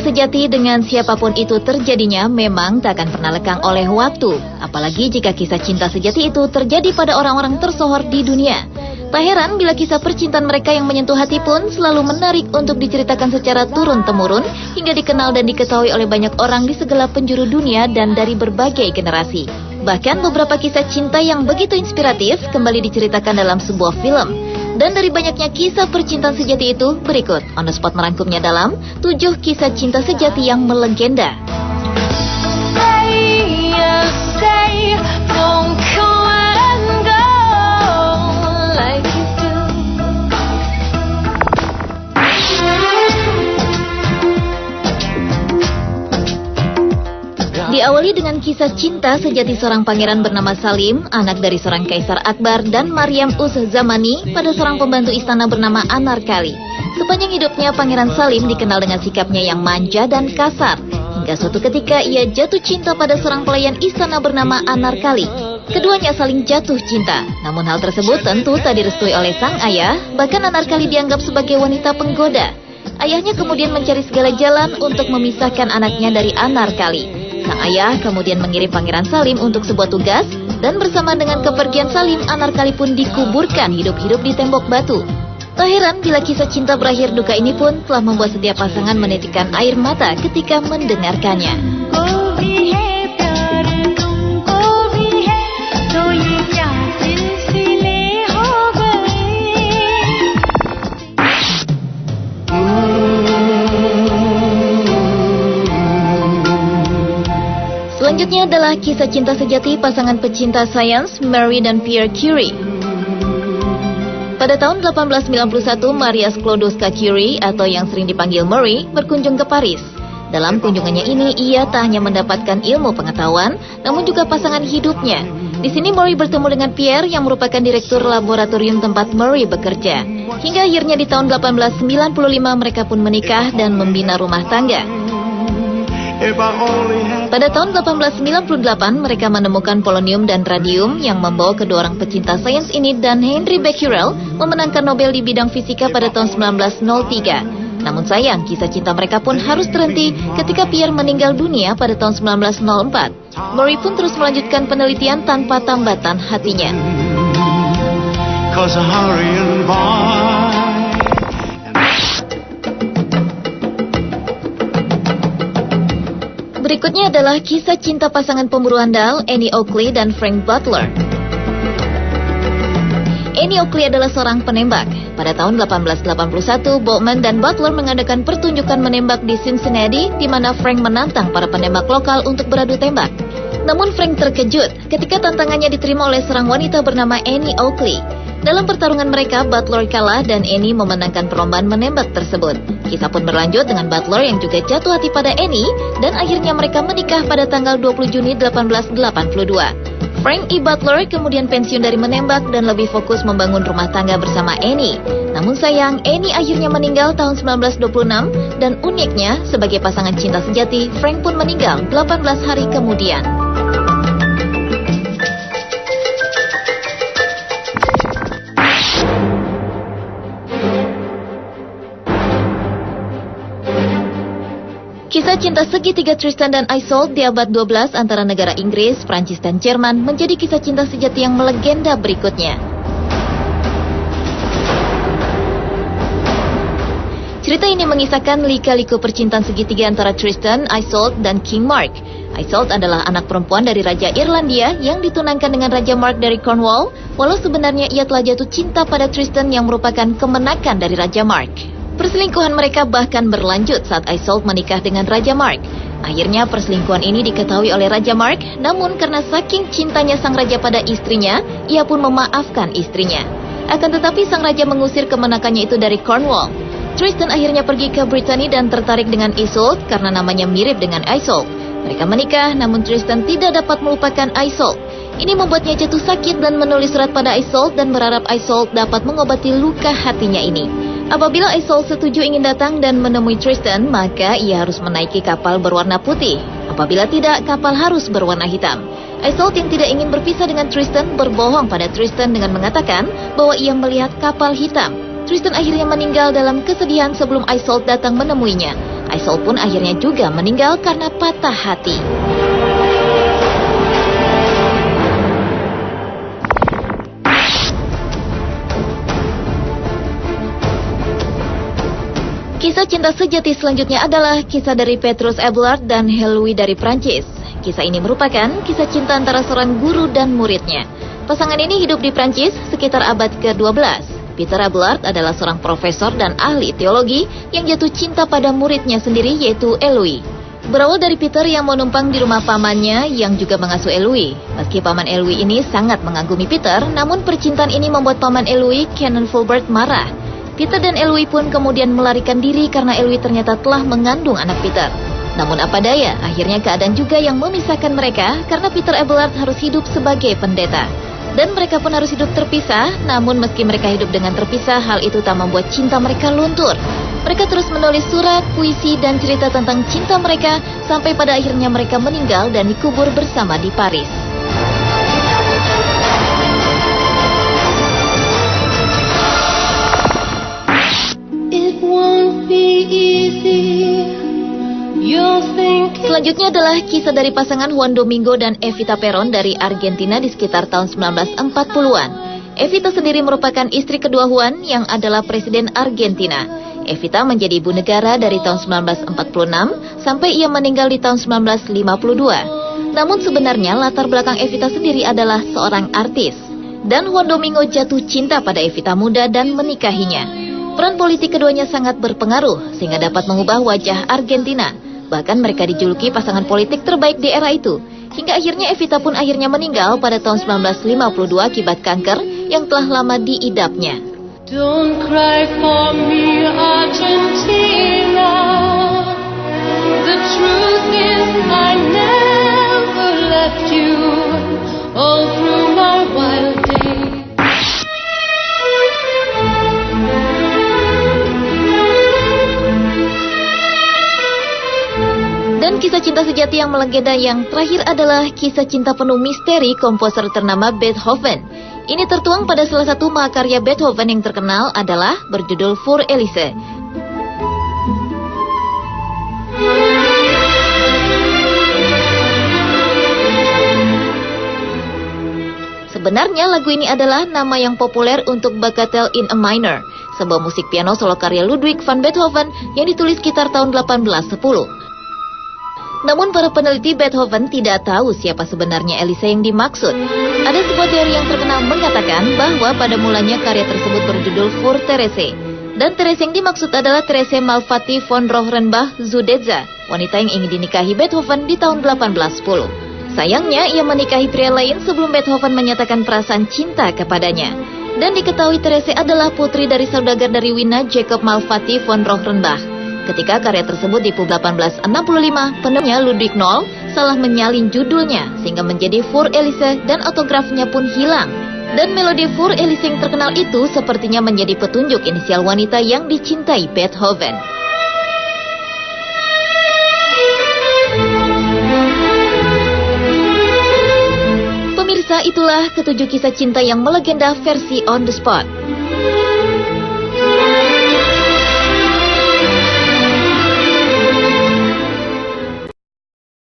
sejati dengan siapapun itu terjadinya memang tak akan pernah lekang oleh waktu. Apalagi jika kisah cinta sejati itu terjadi pada orang-orang tersohor di dunia. Tak heran bila kisah percintaan mereka yang menyentuh hati pun selalu menarik untuk diceritakan secara turun-temurun hingga dikenal dan diketahui oleh banyak orang di segala penjuru dunia dan dari berbagai generasi. Bahkan beberapa kisah cinta yang begitu inspiratif kembali diceritakan dalam sebuah film. Dan dari banyaknya kisah percintaan sejati itu, berikut On The Spot merangkumnya dalam 7 kisah cinta sejati yang melegenda. Diawali dengan kisah cinta sejati seorang pangeran bernama Salim, anak dari seorang Kaisar Akbar dan Maryam Uz-Zamani pada seorang pembantu istana bernama Anarkali. Sepanjang hidupnya, Pangeran Salim dikenal dengan sikapnya yang manja dan kasar. Hingga suatu ketika ia jatuh cinta pada seorang pelayan istana bernama Anarkali. Keduanya saling jatuh cinta, namun hal tersebut tentu tak direstui oleh sang ayah, bahkan Anarkali dianggap sebagai wanita penggoda. Ayahnya kemudian mencari segala jalan untuk memisahkan anaknya dari Anarkali. Sang ayah kemudian mengirim Pangeran Salim untuk sebuah tugas, dan bersama dengan kepergian Salim, Anarkali pun dikuburkan hidup-hidup di tembok batu. Tak heran bila kisah cinta berakhir duka ini pun telah membuat setiap pasangan menitikkan air mata ketika mendengarkannya. Selanjutnya adalah kisah cinta sejati pasangan pecinta sains Marie dan Pierre Curie. Pada tahun 1891, Maria Sklodowska Curie atau yang sering dipanggil Marie berkunjung ke Paris. Dalam kunjungannya ini, ia tak hanya mendapatkan ilmu pengetahuan, namun juga pasangan hidupnya. Di sini Marie bertemu dengan Pierre yang merupakan direktur laboratorium tempat Marie bekerja. Hingga akhirnya di tahun 1895 mereka pun menikah dan membina rumah tangga. Pada tahun 1898, mereka menemukan polonium dan radium yang membawa kedua orang pecinta sains ini dan Henry Becquerel memenangkan Nobel di bidang fisika pada tahun 1903. Namun sayang, kisah cinta mereka pun harus terhenti ketika Pierre meninggal dunia pada tahun 1904. Marie pun terus melanjutkan penelitian tanpa tambatan hatinya. Berikutnya adalah kisah cinta pasangan pemburu handal Annie Oakley dan Frank Butler. Annie Oakley adalah seorang penembak. Pada tahun 1881, Bowman dan Butler mengadakan pertunjukan menembak di Cincinnati, di mana Frank menantang para penembak lokal untuk beradu tembak. Namun Frank terkejut ketika tantangannya diterima oleh seorang wanita bernama Annie Oakley. Dalam pertarungan mereka, Butler kalah dan Annie memenangkan perlombaan menembak tersebut. Kisah pun berlanjut dengan Butler yang juga jatuh hati pada Annie, dan akhirnya mereka menikah pada tanggal 20 Juni 1882. Frank E. Butler kemudian pensiun dari menembak dan lebih fokus membangun rumah tangga bersama Annie. Namun sayang, Annie akhirnya meninggal tahun 1926, dan uniknya, sebagai pasangan cinta sejati, Frank pun meninggal 18 hari kemudian. Kisah cinta segitiga Tristan dan Isolde di abad 12 antara negara Inggris, Prancis, dan Jerman menjadi kisah cinta sejati yang melegenda berikutnya. Cerita ini mengisahkan lika-liku percintaan segitiga antara Tristan, Isolde, dan King Mark. Isolde adalah anak perempuan dari Raja Irlandia yang ditunangkan dengan Raja Mark dari Cornwall, walau sebenarnya ia telah jatuh cinta pada Tristan yang merupakan kemenakan dari Raja Mark. Perselingkuhan mereka bahkan berlanjut saat Isolde menikah dengan Raja Mark. Akhirnya perselingkuhan ini diketahui oleh Raja Mark, namun karena saking cintanya sang raja pada istrinya, ia pun memaafkan istrinya. Akan tetapi sang raja mengusir kemenakannya itu dari Cornwall. Tristan akhirnya pergi ke Brittany dan tertarik dengan Isolde karena namanya mirip dengan Isolde. Mereka menikah, namun Tristan tidak dapat melupakan Isolde. Ini membuatnya jatuh sakit dan menulis surat pada Isolde dan berharap Isolde dapat mengobati luka hatinya ini. Apabila Isolde setuju ingin datang dan menemui Tristan, maka ia harus menaiki kapal berwarna putih. Apabila tidak, kapal harus berwarna hitam. Isolde yang tidak ingin berpisah dengan Tristan berbohong pada Tristan dengan mengatakan bahwa ia melihat kapal hitam. Tristan akhirnya meninggal dalam kesedihan sebelum Isolde datang menemuinya. Isolde pun akhirnya juga meninggal karena patah hati. Kisah cinta sejati selanjutnya adalah kisah dari Petrus Abelard dan Heloise dari Prancis. Kisah ini merupakan kisah cinta antara seorang guru dan muridnya. Pasangan ini hidup di Prancis sekitar abad ke-12. Peter Abelard adalah seorang profesor dan ahli teologi yang jatuh cinta pada muridnya sendiri yaitu Heloise. Berawal dari Peter yang mau numpang di rumah pamannya yang juga mengasuh Heloise. Meski paman Heloise ini sangat mengagumi Peter, namun percintaan ini membuat paman Heloise, Canon Fulbert, marah. Peter dan Heloise pun kemudian melarikan diri karena Heloise ternyata telah mengandung anak Peter. Namun apa daya, akhirnya keadaan juga yang memisahkan mereka karena Peter Abelard harus hidup sebagai pendeta. Dan mereka pun harus hidup terpisah, namun meski mereka hidup dengan terpisah, hal itu tak membuat cinta mereka luntur. Mereka terus menulis surat, puisi, dan cerita tentang cinta mereka sampai pada akhirnya mereka meninggal dan dikubur bersama di Paris. Selanjutnya adalah kisah dari pasangan Juan Domingo dan Evita Perón dari Argentina di sekitar tahun 1940-an. Evita sendiri merupakan istri kedua Juan yang adalah presiden Argentina. Evita menjadi ibu negara dari tahun 1946 sampai ia meninggal di tahun 1952. Namun sebenarnya latar belakang Evita sendiri adalah seorang artis. Dan Juan Domingo jatuh cinta pada Evita muda dan menikahinya. Peran politik keduanya sangat berpengaruh sehingga dapat mengubah wajah Argentina. Bahkan mereka dijuluki pasangan politik terbaik di era itu. Hingga akhirnya Evita pun akhirnya meninggal pada tahun 1952 akibat kanker yang telah lama diidapnya. Don't cry for me, Argentina. The truth is I never left you all through my wild days. Dan kisah cinta sejati yang melegenda yang terakhir adalah kisah cinta penuh misteri komposer ternama Beethoven. Ini tertuang pada salah satu mahakarya Beethoven yang terkenal adalah berjudul Für Elise. Sebenarnya lagu ini adalah nama yang populer untuk Bagatelle in A Minor, sebuah musik piano solo karya Ludwig van Beethoven yang ditulis sekitar tahun 1810. Namun para peneliti Beethoven tidak tahu siapa sebenarnya Elise yang dimaksud. Ada sebuah teori yang terkenal mengatakan bahwa pada mulanya karya tersebut berjudul Für Therese. Dan Therese yang dimaksud adalah Therese Malfatti von Rohrenbach-Zudeza, wanita yang ingin dinikahi Beethoven di tahun 1810. Sayangnya ia menikahi pria lain sebelum Beethoven menyatakan perasaan cinta kepadanya. Dan diketahui Therese adalah putri dari saudagar dari Wina Jacob Malfatti von Rohrenbach. Ketika karya tersebut di 1865, penulisnya Ludwig Noll salah menyalin judulnya sehingga menjadi Für Elise dan autografnya pun hilang. Dan melodi Für Elise yang terkenal itu sepertinya menjadi petunjuk inisial wanita yang dicintai Beethoven. Pemirsa, itulah ketujuh kisah cinta yang melegenda versi On The Spot.